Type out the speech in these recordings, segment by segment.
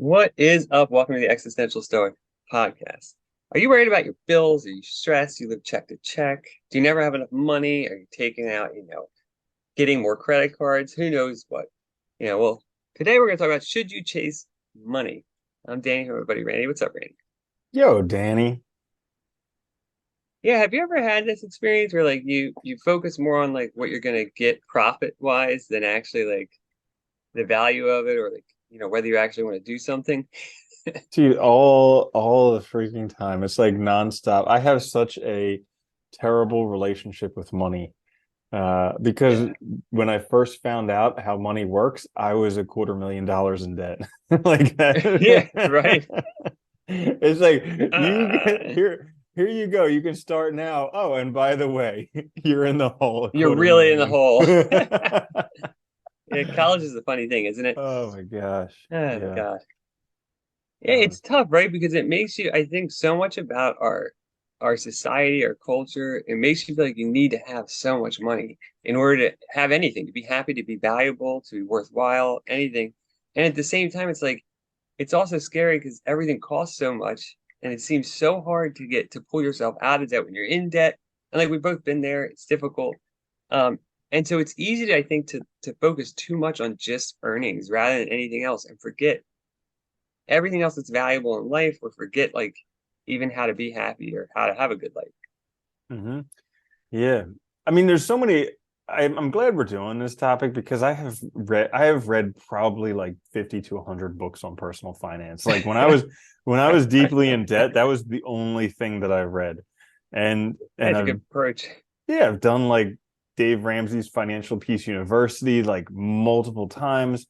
What is up? Welcome to the Existential Stoic podcast. Are you worried about your bills? Are you stressed? You live check to check? Do you never have enough money? Are you taking out, getting more credit cards? Who knows what? Well, today we're going to talk about should you chase money? I'm Danny from my buddy Randy. What's up, Randy? Yo, Danny. Yeah, have you ever had this experience where like you focus more on like what you're going to get profit wise than actually like the value of it or like, whether you actually want to do something? Dude, all the freaking time. It's like nonstop. I have such a terrible relationship with money. Because Yeah. when I first found out how money works, I was $250,000 in debt. Like Yeah, right. that. It's like you get Uh, here you go. You can start now. Oh, and by the way, you're in the hole a You're quarter really in the million. hole. Yeah, college is a funny thing, isn't it? Oh my gosh. Oh Yeah. God. Yeah, Um, it's tough, right? Because it makes you, I think, so much about our society, our culture. It makes you feel like you need to have so much money in order to have anything, to be happy, to be valuable, to be worthwhile, anything. And at the same time, it's like it's also scary because everything costs so much, and it seems so hard to get to pull yourself out of debt when you're in debt. And like we've both been there, it's difficult. Um, and so it's easy to, I think, to focus too much on just earnings rather than anything else and forget everything else that's valuable in life or forget like even how to be happy or how to have a good life. mhm. Yeah. I mean, there's so many. I'm glad we're doing this topic because I have read probably like 50 to 100 books on personal finance. Like when I was deeply in debt, that was the only thing that I read. And That's a I've good approach. yeah, I've done like Dave Ramsey's Financial Peace University like multiple times.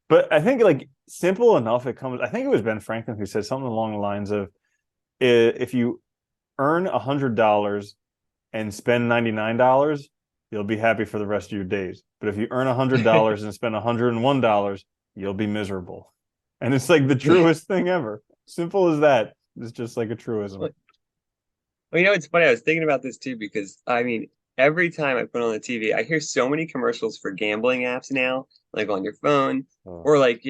But I think like simple enough it comes. I think it was Ben Franklin who said something along the lines of if you earn $100 and spend $99, you'll be happy for the rest of your days. But if you earn $100 and spend $101, you'll be miserable. And it's like the truest thing ever. Simple as that. It's just like a truism. Well, it's funny. I was thinking about this too because I mean, every time I put on the TV, I hear so many commercials for gambling apps now, like on your phone, Oh. or like,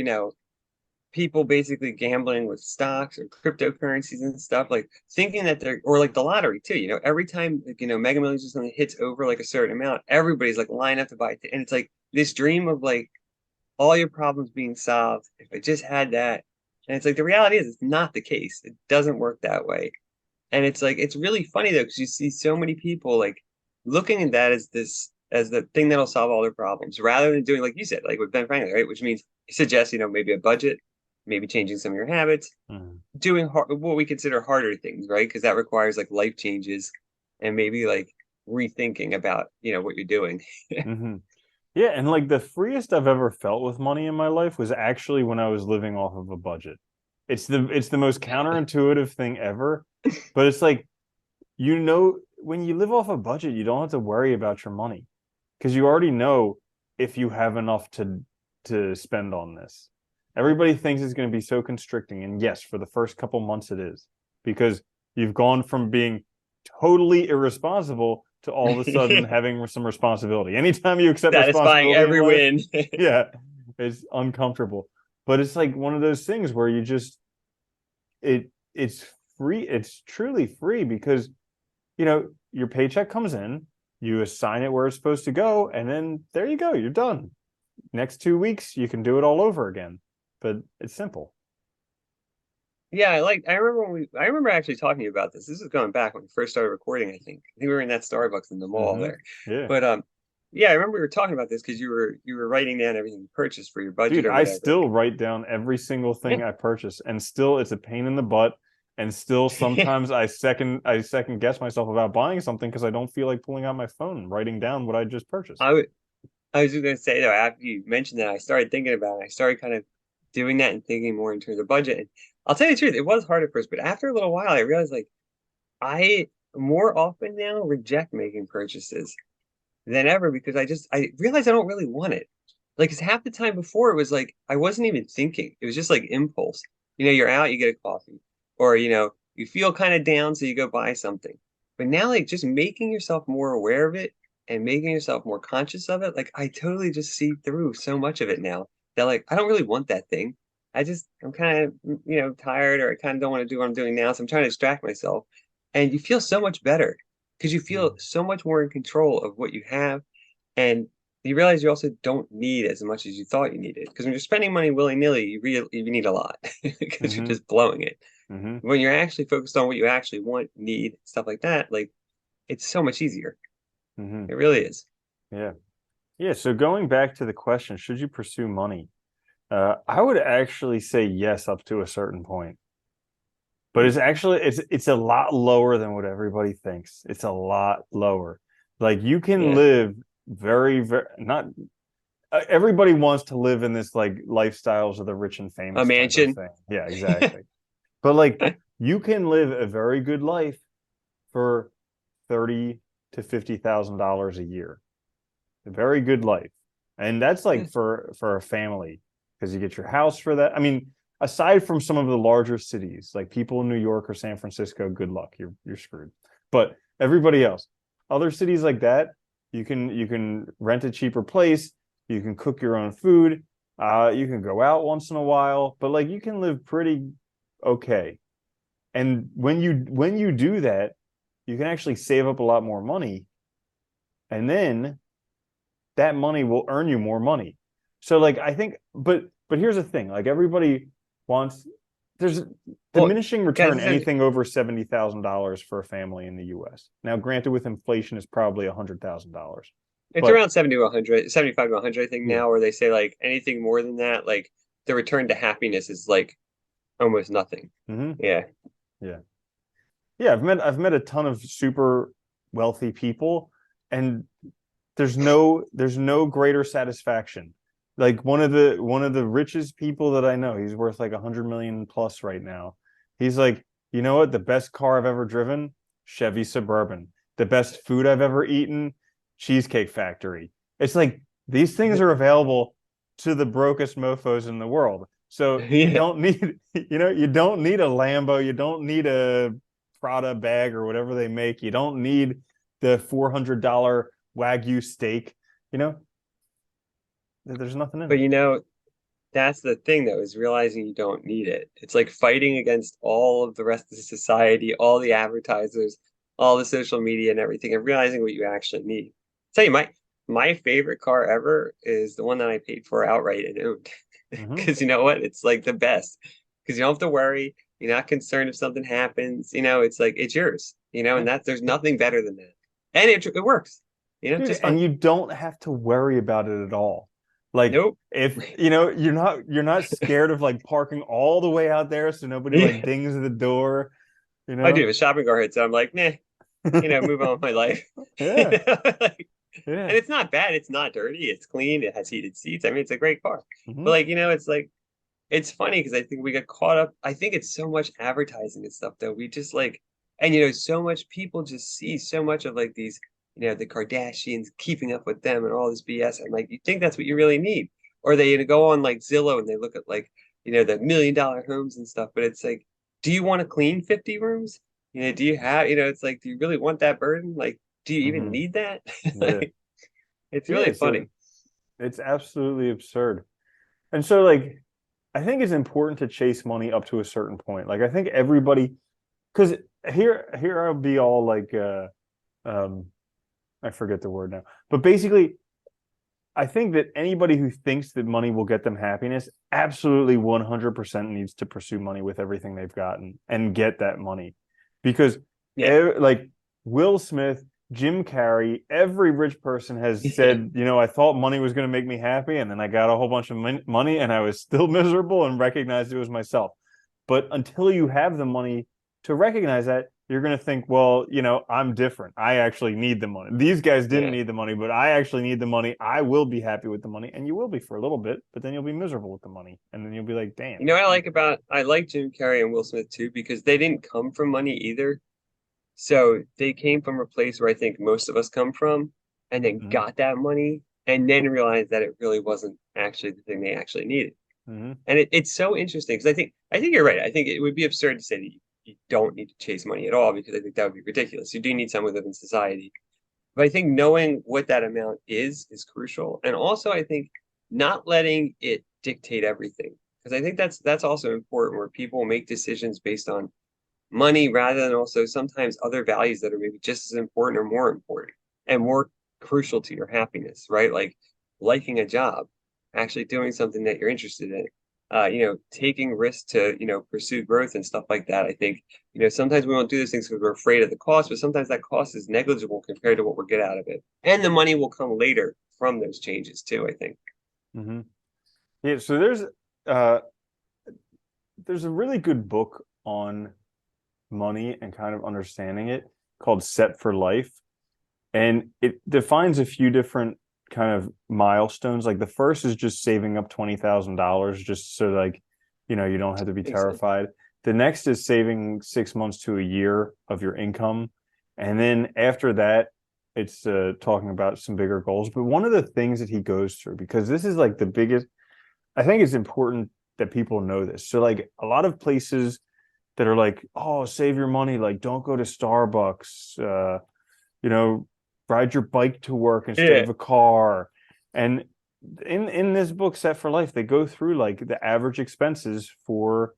people basically gambling with stocks or cryptocurrencies and stuff, like thinking that they're, or like the lottery too, every time, like, Mega Millions or something hits over like a certain amount, everybody's like line up to buy it. And it's like this dream of like all your problems being solved if I just had that. And it's like the reality is it's not the case. It doesn't work that way. And it's like it's really funny though, because you see so many people like looking at that as this as the thing that'll solve all their problems, rather than doing like you said, like with Ben Franklin, right? Which means he suggests, maybe a budget, maybe changing some of your habits, Mm. doing what we consider harder things, right? Because that requires like life changes and maybe like rethinking about, what you're doing. Mm-hmm. Yeah, and like the freest I've ever felt with money in my life was actually when I was living off of a budget. It's the most counterintuitive thing ever, but it's like when you live off a budget, you don't have to worry about your money because you already know if you have enough to spend on this. Everybody thinks it's going to be so constricting, and yes, for the first couple months it is because you've gone from being totally irresponsible to all of a sudden having some responsibility. Anytime you accept Satisfying responsibility in every life, win. yeah, it's uncomfortable. But it's like one of those things where you just it's free. It's truly free because your paycheck comes in, you assign it where it's supposed to go, and then there you go, you're done. Next 2 weeks, you can do it all over again. But it's simple. Yeah, I remember actually talking to you about this. This is going back when we first started recording, I think. I think we were in that Starbucks in the mall Mm-hmm. there. Yeah. But yeah, I remember we were talking about this because you were writing down everything you purchased for your budget Dude, or I whatever. still write down every single Yeah. thing I purchase, and still it's a pain in the butt. And still sometimes I second guess myself about buying something because I don't feel like pulling out my phone and writing down what I just purchased. I would I was just gonna say though, after you mentioned that, I started thinking about it. I started kind of doing that and thinking more in terms of budget. And I'll tell you the truth, it was hard at first, but after a little while, I realized like I more often now reject making purchases than ever because I realized I don't really want it. Like, 'cause half the time before it was like I wasn't even thinking. It was just like impulse. You're out, you get a coffee, or you feel kind of down, so you go buy something. But now, like, just making yourself more aware of it and making yourself more conscious of it, like I totally just see through so much of it now that like I don't really want that thing. I'm kind of, tired, or I kind of don't want to do what I'm doing now. So I'm trying to distract myself. And you feel so much better because you feel Mhm. so much more in control of what you have. And you realize you also don't need as much as you thought you needed. Because when you're spending money willy-nilly, you need a lot because you're Mhm. just blowing it. Mhm. When you're actually focused on what you actually want, need, stuff like that, like it's so much easier. Mhm. It really is. Yeah. Yeah. So going back to the question, should you pursue money? I would actually say yes up to a certain point. But Hmm. it's a lot lower than what everybody thinks. It's a lot lower. Like you can Yeah. live very not everybody wants to live in this like lifestyles of the rich and A famous type of mansion. thing. Yeah, exactly. But like you can live a very good life for 30 to $50,000 a year. A very good life. And that's Yeah. like for a family because you get your house for that. I mean, aside from some of the larger cities, like people in New York or San Francisco, good luck. You're screwed. But everybody else, other cities like that, you can rent a cheaper place, you can cook your own food, you can go out once in a while, but like you can live pretty okay. And when you do that, you can actually save up a lot more money, and then that money will earn you more money. So like I think, but here's the thing: like everybody wants there's Well, diminishing guys, return anything over $70,000 for a family in the U.S. Now, granted, with inflation, is probably $100,000, it's but around 70 to 100, 75 to 100, I think yeah, now, where they say like anything more than that, like the return to happiness is like almost nothing. hmm Yeah. yeah, yeah. I've met a ton of super wealthy people, and there's no greater satisfaction. Like one of the richest people that I know, he's worth like 100 million plus right now. He's like, you know what? The best car I've ever driven, Chevy Suburban. The best food I've ever eaten, Cheesecake Factory. It's like these things are available to the brokest mofos in the world. So you Yeah. don't need, you don't need a Lambo, you don't need a Prada bag or whatever they make. You don't need the $400 Wagyu steak. You know, there's nothing in But it. that's the thing though, is realizing you don't need it. It's like fighting against all of the rest of the society, all the advertisers, all the social media and everything, and realizing what you actually need. Tell you, my favorite car ever is the one that I paid for outright and owned. Mm-hmm. Because you know what? It's like the best. Because you don't have to worry. You're not concerned if something happens. It's like it's yours, Yeah. and there's nothing better than that. And it works, Dude, just and fine. you don't have to worry about it at all. Like Nope. if you're not scared of like parking all the way out there so nobody Yeah. like dings the door, you I do. know? If a shopping cart hits, I'm like, nah, move on with my life. Yeah. Like, Yeah. and it's not bad. It's not dirty. It's clean. It has heated seats. I mean, it's a great car. But hmm like, it's like it's funny because I think we get caught up. I think it's so much advertising and stuff that we just like, and so much people just see so much of like these, the Kardashians, keeping up with them and all this BS. And like, you think that's what you really need, or they go on like Zillow and they look at like, the $1 million homes and stuff. But it's like, do you want to clean 50 rooms? Do you have, it's like, do you really want that burden? Like, do you even hmm need that? Yeah. Like, it's Yeah. really So funny. it's absolutely absurd. And so like I think it's important to chase money up to a certain point. Like I think everybody because here I'll be all like um I forget the word now. But basically, I think that anybody who thinks that money will get them happiness absolutely 100% needs to pursue money with everything they've gotten and get that money. Because Yeah. like Will Smith, Jim Carrey, every rich person has Yeah. said, I thought money was going to make me happy and then I got a whole bunch of money and I was still miserable and recognized it was myself. But until you have the money to recognize that, you're going to think, well, I'm different. I actually need the money. These guys didn't Yeah. need the money, but I actually need the money. I will be happy with the money. And you will be for a little bit, but then you'll be miserable with the money. And then you'll be like, damn. What I like Jim Carrey and Will Smith too because they didn't come from money either. So they came from a place where I think most of us come from, and then Mm-hmm. got that money, and then realized that it really wasn't actually the thing they actually needed. Mm-hmm. And it's so interesting because I think you're right. I think it would be absurd to say that you don't need to chase money at all because I think that would be ridiculous. You do need some within society. But I think knowing what that amount is crucial. And also I think not letting it dictate everything. Because I think that's also important where people make decisions based on money rather than also sometimes other values that are maybe just as important or more important and more crucial to your happiness, right? Like liking a job, actually doing something that you're interested in, taking risks to, pursue growth and stuff like that. I think, sometimes we won't do those things because we're afraid of the cost, but sometimes that cost is negligible compared to what we'll get out of it. And the money will come later from those changes too, I think. Hmm. Yeah, so uh there's a really good book on money and kind of understanding it called Set for Life. And it defines a few different kind of milestones. Like the first is just saving up $20,000 just so like, you don't have to be Makes sense. terrified. The next is saving 6 months to a year of your income. And then after that, it's talking about some bigger goals. But one of the things that he goes through, because this is like the biggest, I think it's important that people know this. So like a lot of places that are like, oh, save your money, like don't go to Starbucks, you know, ride your bike to work instead Yeah. of a car. And in this book, Set for Life, they go through like the average expenses for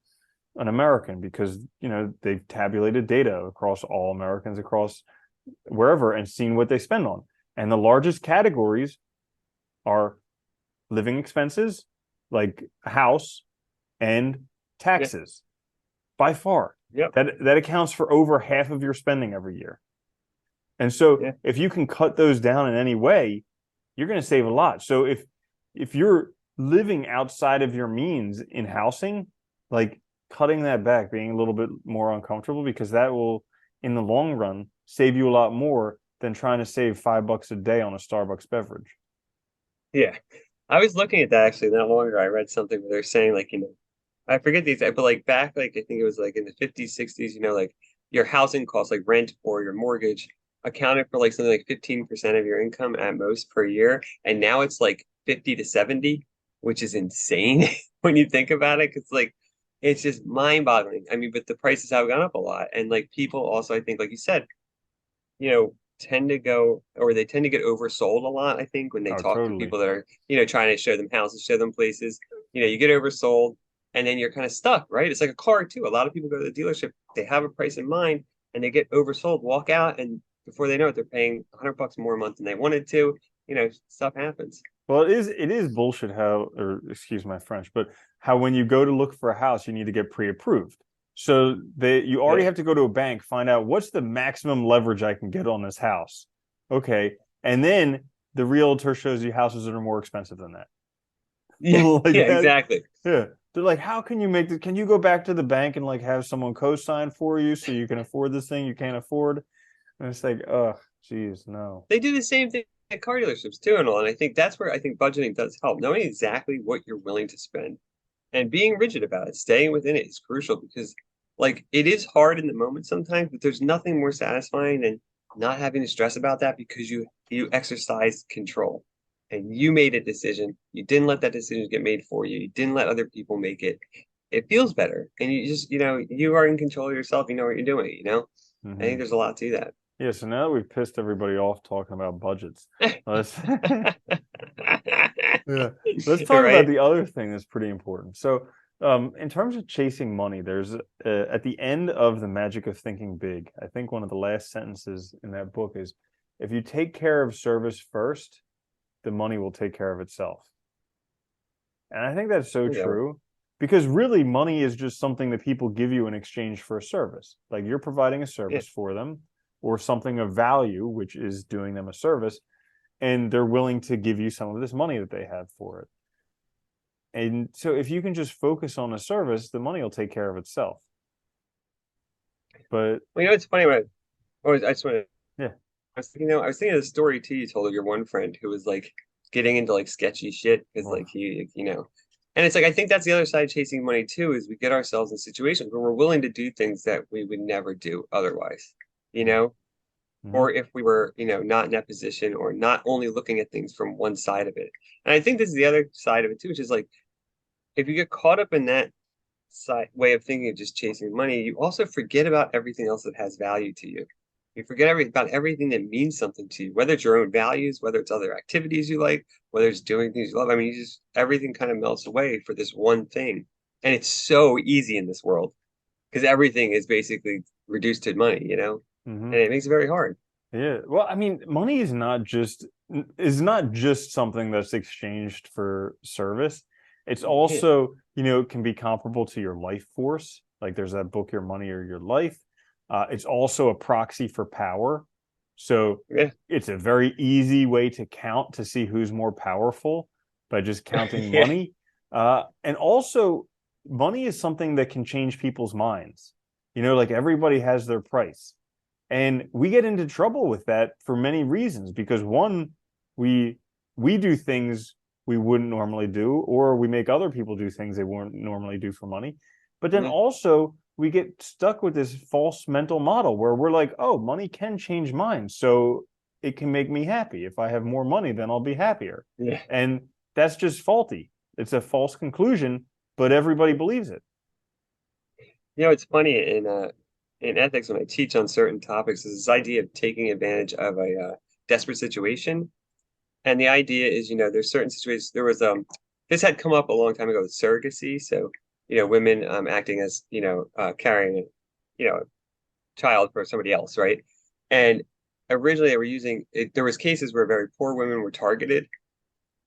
an American because they've tabulated data across all Americans across wherever and seen what they spend on. And the largest categories are living expenses, like a house, and Yeah. taxes by far. Yep. That accounts for over half of your spending every year. And so Yeah. if you can cut those down in any way, you're going to save a lot. So if you're living outside of your means in housing, like cutting that back, being a little bit more uncomfortable, because that will, in the long run, save you a lot more than trying to save $5 a day on a Starbucks beverage. Yeah. I was looking at that actually not long ago. I read something where they're saying like, I forget the exact, but like back, like I think it was like in the 50s, 60s, like your housing costs, like rent or your mortgage, accounted for like something like 15% of your income at most per year. And now it's like 50 to 70, which is insane when you think about it. Cause like it's just mind-boggling. I mean, but the prices have gone up a lot. And like people also, I think, like you said, tend to go or they tend to get oversold a lot, I think, when they Oh, talk to totally. people that are, trying to show them houses, show them places. You get oversold and then you're kind of stuck, right? It's like a car too. A lot of people go to the dealership, they have a price in mind and they get oversold, walk out, and before they know it, they're paying $100 more a month than they wanted to. Stuff happens. Well, it is bullshit how, or excuse my French, but how when you go to look for a house, you need to get pre-approved. So you already Yeah. have to go to a bank, find out what's the maximum leverage I can get on this house. Okay. And then the realtor shows you houses that are more expensive than that. Yeah. Yeah, Like that. exactly. Yeah. They're like, how can you make this? Can you go back to the bank and like have someone co-sign for you so you can afford this thing you can't afford? And it's like, oh, geez, no. They do the same thing at car dealerships too and all. And I think that's where I think budgeting does help. Knowing exactly what you're willing to spend and being rigid about it, staying within it is crucial because like it is hard in the moment sometimes, but there's nothing more satisfying than not having to stress about that because you exercise control and you made a decision. You didn't let that decision get made for you. You didn't let other people make it. It feels better. And you just, you are in control of yourself. You know what you're doing. I think Hmm. there's a lot to that. Yeah, so now that we've pissed everybody off talking about budgets, let's yeah, let's talk about Right? the other thing that's pretty important. So, in terms of chasing money, there's at the end of The Magic of Thinking Big, I think one of the last sentences in that book is, if you take care of service first, the money will take care of itself. And I think that's so Yeah. true because really money is just something that people give you in exchange for a service. Like you're providing a Yeah. service for them or something of value, which is doing them a service, and they're willing to give you some of this money that they have for it. And so if you can just focus on a service, the money will take care of itself. But Well, it's funny when I just want to yeah. I was thinking of the story too you told of your one friend who was like getting into like sketchy shit because Oh, like and it's like I think that's the other side of chasing money too is we get ourselves in situations where we're willing to do things that we would never do otherwise, you know, mm-hmm. or if we were, not in that position or not only looking at things from one side of it. And I think this is the other side of it too, which is like if you get caught up in that side way of thinking of just chasing money, you also forget about everything else that has value to you. You forget about everything that means something to you, whether it's your own values, whether it's other activities you like, whether it's doing things you love. I mean, everything kind of melts away for this one thing. And it's so easy in this world because everything is basically reduced to money, you know, Hmm. and it makes it very hard. Yeah. Well, I mean, money is not just something that's exchanged for service. It's Yeah, also, can be comparable to your life force. Like there's that book, Your Money or Your Life. It's also a proxy for power. So yeah, it's a very easy way to count to see who's more powerful by just counting yeah, money. And also, money is something that can change people's minds. Like everybody has their price. And we get into trouble with that for many reasons because one, we we do things we wouldn't normally do, or we make other people do things they wouldn't normally do for money. But then yeah, also we get stuck with this false mental model where we're like, oh, money can change minds. So it can make me happy. If I have more money, then I'll be happier. yeah. And that's just faulty. It's a false conclusion, but everybody believes it. You know, it's funny in ethics when I teach on certain topics is this idea of taking advantage of a desperate situation. And the idea is, you know, there's certain situations. There was this had come up a long time ago with surrogacy. So, you know, women acting as, you know, carrying a, you know, child for somebody else, right? And originally they were using it, there was cases where very poor women were targeted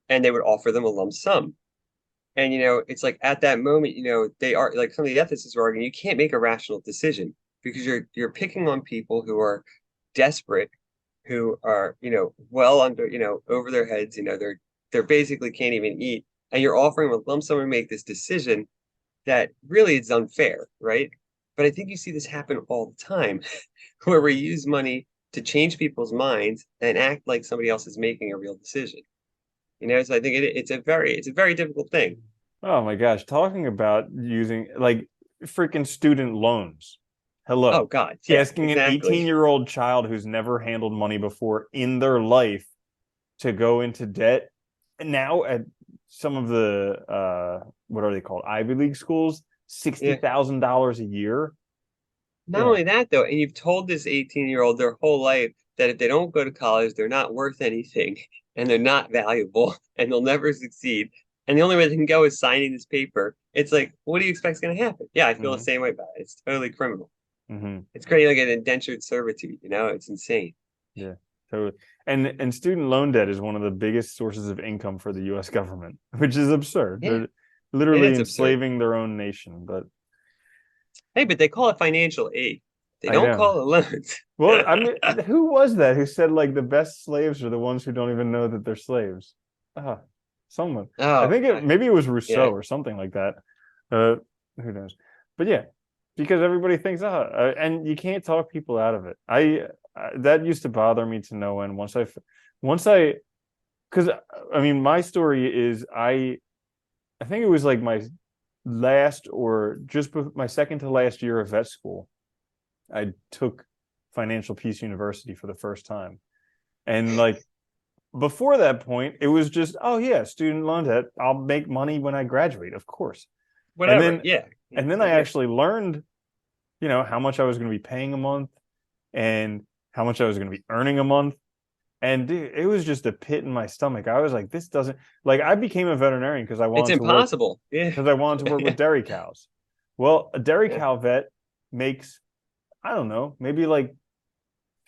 and they would offer them a lump sum. And you know, it's like at that moment, you know, they are like some of the ethicists are arguing you can't make a rational decision because you're picking on people who are desperate, who are, you know, well under, you know, over their heads, you know, they're basically can't even eat. And you're offering them a lump sum to make this decision that really is unfair, right? But I think you see this happen all the time where we use money to change people's minds and act like somebody else is making a real decision. You know, so I think it's a very difficult thing. Oh my gosh, talking about using like freaking student loans. Oh Hello. God, yeah, Asking an exactly. 18-year-old child who's never handled money before in their life to go into debt. And now at some of the what are they called? Ivy League schools, Yeah. $60,000 a year. Not Yeah. only that though, and you've told this 18-year-old their whole life that if they don't go to college, they're not worth anything and they're not valuable and they'll never succeed. And the only way they can go is signing this paper. It's like, what do you expect is going to happen? Yeah, I feel the Hmm. same way about it. It's totally criminal. Hmm. It's creating like an indentured servitude, you know? It's insane. Yeah. Totally. And student loan debt is one of the biggest sources of income for the US government, which is absurd. Yeah, They're it literally is absurd. enslaving their own nation, but Hey, but they call it financial aid. They I don't know. call it loans. Well, I mean, who was that who said like the best slaves are the ones who don't even know that they're slaves? Ah, someone. I Oh, think maybe it was Rousseau yeah. or something like that. Uh, who knows? But yeah, because everybody thinks, and you can't talk people out of it. That used to bother me to no end. Once I, because I mean, my story is I think it was like my last or just my second to last year of vet school. I took Financial Peace University for the first time. And like before that point, it was just, oh yeah, student loan debt. I'll make money when I graduate, of course. And Whatever. then Yeah. and then I Yeah. actually learned, how much I was going to be paying a month and how much I was going to be earning a month. And dude, it was just a pit in my stomach. I was like, this doesn't like I became a veterinarian It's impossible. Yeah. because I wanted to work with dairy cows. Well, a dairy cow vet makes, I don't know, maybe like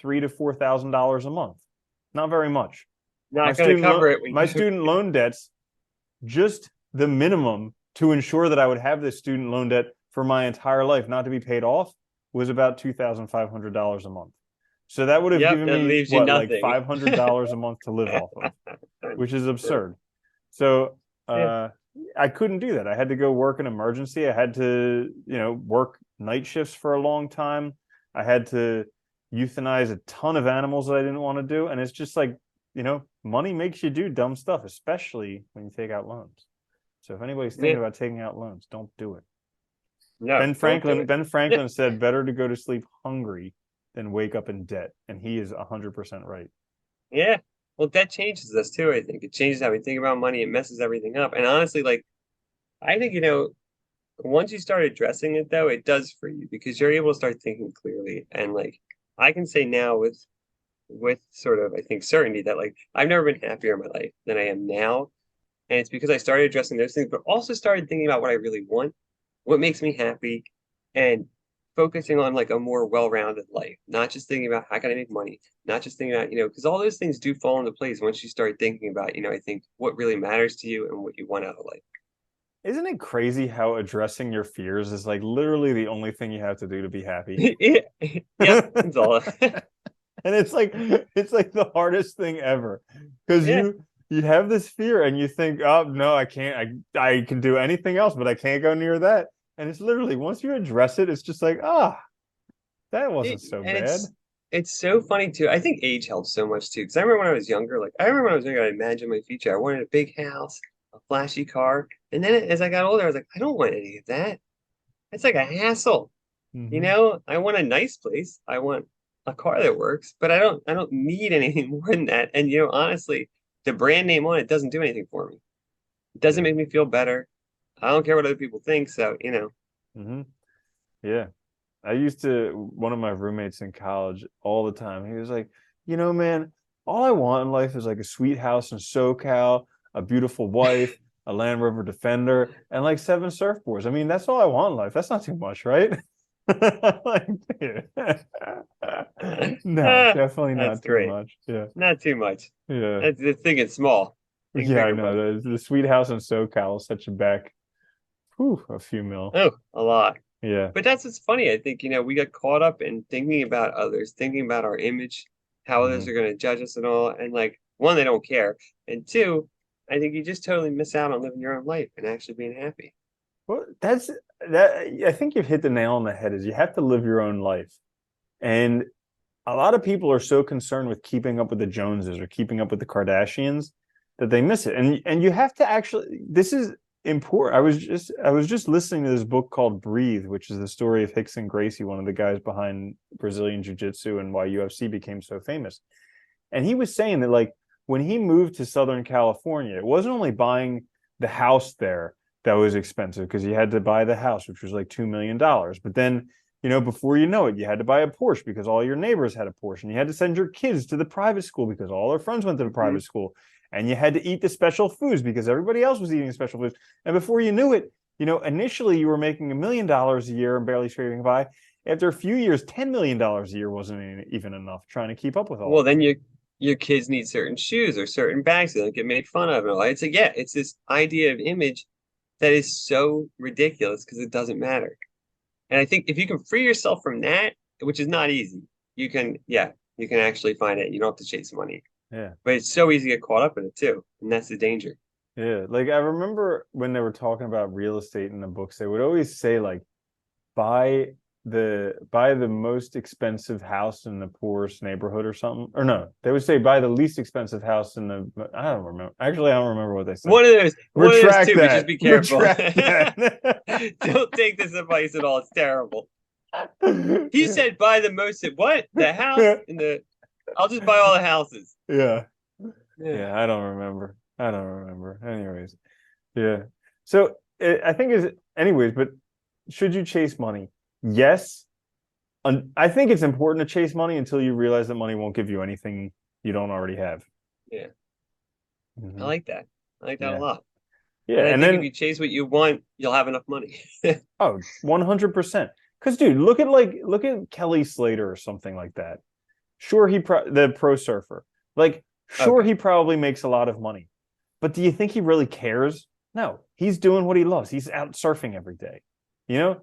$3,000 to $4,000 a month. Not very much. Not going to cover it when My you. student loan debts, just the minimum to ensure that I would have this student loan debt for my entire life, not to be paid off, was about $2,500 a month. So that would have Yep, given that me leaves you what, like nothing. $500 a month to live off of, which is absurd. So Yeah. uh, I couldn't do that. I had to go work an emergency. I had to, work night shifts for a long time. I had to euthanize a ton of animals that I didn't want to do. And it's just like, money makes you do dumb stuff, especially when you take out loans. So if anybody's thinking Yeah. about taking out loans, don't do it. No, don't do it. Ben Yeah. Franklin said better to go to sleep hungry than wake up in debt. And he is 100% right. Yeah. Well, that changes us too, I think. It changes how we think about money. It messes everything up. And honestly, like, I think, you know, once you start addressing it though, it does for you because you're able to start thinking clearly. And like, I can say now with sort of, I think, certainty that like I've never been happier in my life than I am now. And it's because I started addressing those things, but also started thinking about what I really want. what makes me happy, and focusing on like a more well-rounded life, not just thinking about how can I make money, not just thinking about, because all those things do fall into place once you start thinking about, I think what really matters to you and what you want out of life. Isn't it crazy how addressing your fears is like literally the only thing you have to do to be happy? Yeah, yeah, it's all. And it's like the hardest thing ever because Yeah, you have this fear and you think, oh no, I can't, I can do anything else, but I can't go near that. And it's literally once you address it, it's just like, that wasn't so and bad. it's so funny too. I think age helps so much too. Because I remember when I was younger, like I remember when I was younger, I imagined my future. I wanted a big house, a flashy car, and then as I got older, I was like, I don't want any of that. It's like a hassle. Hmm. I want a nice place. I want a car that works, but I don't need anything more than that. And honestly, the brand name on it doesn't do anything for me. It doesn't Yeah. make me feel better. I don't care what other people think. So. Hmm. Yeah. I used to, one of my roommates in college all the time, he was like, man, all I want in life is like a sweet house in SoCal, a beautiful wife, a Land Rover Defender, and like 7 surfboards. I mean, that's all I want in life. That's not too much, right? Like, dude. No, definitely That's not too great. much. Yeah. Not too much. Yeah. That's the thing. It's small. Think Yeah, I bigger, brother. know. The sweet house in SoCal is such a back. Whew, a few mil. Oh, a lot. Yeah. But that's what's funny. I think, we got caught up in thinking about others, thinking about our image, how others Hmm. are going to judge us and all. And like, one, they don't care. And two, I think you just totally miss out on living your own life and actually being happy. Well, that's that. I think you've hit the nail on the head. Is you have to live your own life, and a lot of people are so concerned with keeping up with the Joneses or keeping up with the Kardashians that they miss it. And you have to actually. This is important. I was just listening to this book called Breathe, which is the story of Rickson Gracie, one of the guys behind Brazilian Jiu Jitsu and why UFC became so famous. And he was saying that like when he moved to Southern California, it wasn't only buying the house there that was expensive because you had to buy the house, which was like $2 million. But then, before you know it, you had to buy a Porsche because all your neighbors had a Porsche, and you had to send your kids to the private school because all their friends went to the Mhm. private school, and you had to eat the special foods because everybody else was eating special foods. And before you knew it, initially you were making $1 million a year and barely scraping by. After a few years, $10 million a year wasn't even enough trying to keep up with all Well, of it. then your kids need certain shoes or certain bags so they don't get made fun of and all. It's like, yeah, it's this idea of image that is so ridiculous because it doesn't matter. And I think if you can free yourself from that, which is not easy, yeah, you can actually find it. You don't have to chase money. Yeah. But it's so easy to get caught up in it too. And that's the danger. Yeah, like I remember when they were talking about real estate in the books, they would always say like buy buy the most expensive house in the poorest neighborhood or something. Or no, they would say buy the least expensive house in the I don't remember. Actually, I don't remember what they said. One of those Retract two, but just that. be careful. Retract that. Don't take this advice at all. It's terrible. He Yeah. said buy the most what? The house in the I'll just buy all the houses. Yeah. Yeah. Yeah, I don't remember. I don't remember. Anyways, yeah. So I think is anyways, but should you chase money? Yes. I think it's important to chase money until you realize that money won't give you anything you don't already have. Yeah. I Hmm. like that. I like that a Yeah. lot. Yeah. And I And think if then, you chase what you want, you'll have enough money. 100%. Because, dude, look at Kelly Slater or something like that. Sure, the pro surfer. Like, sure, Okay. he probably makes a lot of money. But do you think he really cares? No, he's doing what he loves. He's out surfing every day. You know,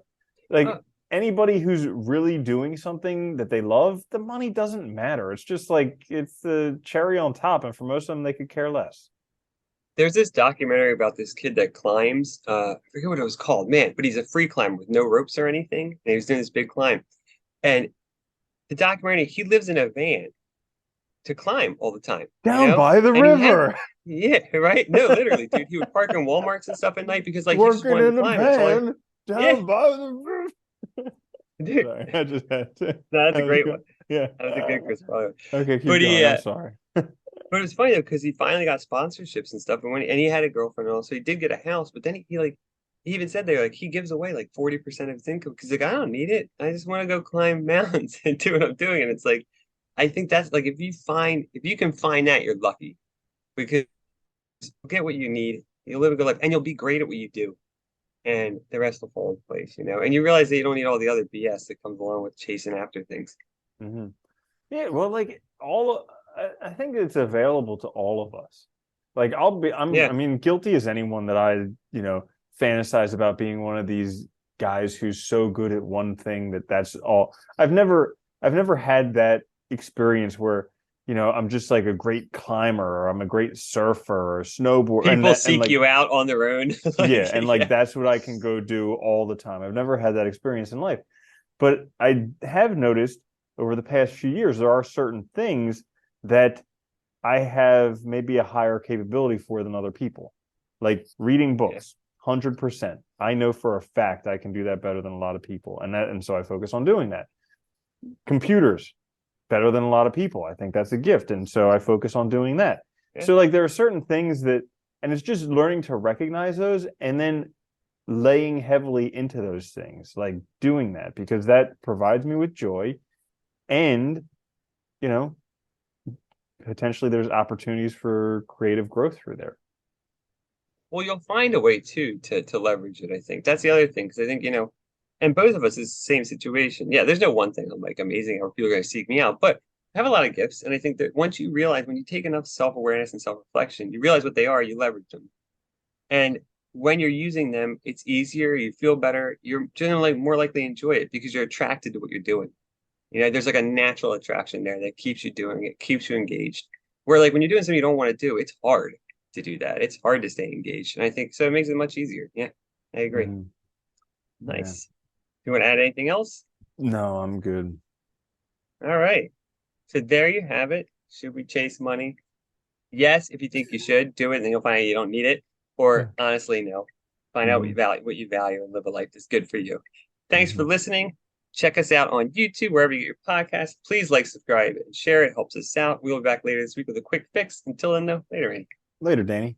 like Oh, anybody who's really doing something that they love, the money doesn't matter. It's just like it's the cherry on top. And for most of them, they could care less. there's this documentary about this kid that climbs. I forget what it was called, man, but he's a free climber with no ropes or anything. And he was doing this big climb. And the documentary, he lives in a van to climb all the time, you Down know? by the And he had, river, yeah, right? No, literally, dude. He would park in Walmarts and stuff at night because like he just working wanted to in a climb. That's all I, van yeah, down by the river. dude. Sorry, I just had to. No, that's a That was great one. good. Yeah. That was a good Chris Farley. Okay, keep But going. I'm sorry. but it was funny though because he finally got sponsorships and stuff, and he had a girlfriend and all, so he did get a house. But then he even said there like he gives away like 40% of his income because like I don't need it. I just want to go climb mountains and do what I'm doing. And it's like I think that's like if you can find that, you're lucky because you'll get what you need. You'll live a good life and you'll be great at what you do. and the rest will fall into place, and you realize that you don't need all the other BS that comes along with chasing after things. Hmm. Yeah, well, like I think it's available to all of us. Like Yeah. I mean, guilty as anyone that fantasize about being one of these guys who's so good at one thing that's all. I've never had that experience where, I'm just like a great climber or I'm a great surfer or snowboard People and seek like, you out on their own. yeah, Like, and like yeah. that's what I can go do all the time. I've never had that experience in life. But I have noticed over the past few years, there are certain things that I have maybe a higher capability for than other people. Like reading Yeah. books, 100%. I know for a fact I can do that better than a lot of people. And so I focus on doing that. Computers, better than a lot of people. I think that's a gift. And so I focus on doing that. Yeah. So like there are certain things that, and it's just learning to recognize those and then laying heavily into those things, like doing that because that provides me with joy and, you know, potentially there's opportunities for creative growth through there. Well, you'll find a way too to leverage it, I think. That's the other thing. Because I think, and both of us is the same situation. Yeah, there's no one thing I'm like amazing how people are gonna seek me out, but I have a lot of gifts. And I think that once you realize when you take enough self-awareness and self-reflection, you realize what they are, you leverage them. And when you're using them, it's easier, you feel better, you're generally more likely to enjoy it because you're attracted to what you're doing. There's like a natural attraction there that keeps you doing it, keeps you engaged. Where like when you're doing something you don't want to do, it's hard to do that. It's hard to stay engaged. And I think so it makes it much easier. Yeah, I agree. Mm-hmm. Yeah. Nice. You want to add anything else? No, I'm good. All right. So there you have it. Should we chase money? Yes, if you think you should do it, then you'll find out you don't need it. Or honestly, no. Find out Mm-hmm. what you value, and live a life that's good for you. Thanks for Mm-hmm. listening. Check us out on YouTube, wherever you get your podcast. Please like, subscribe, and share. It helps us out. We'll be back later this week with a quick fix. Until then, though, later, Andy. Later, Danny.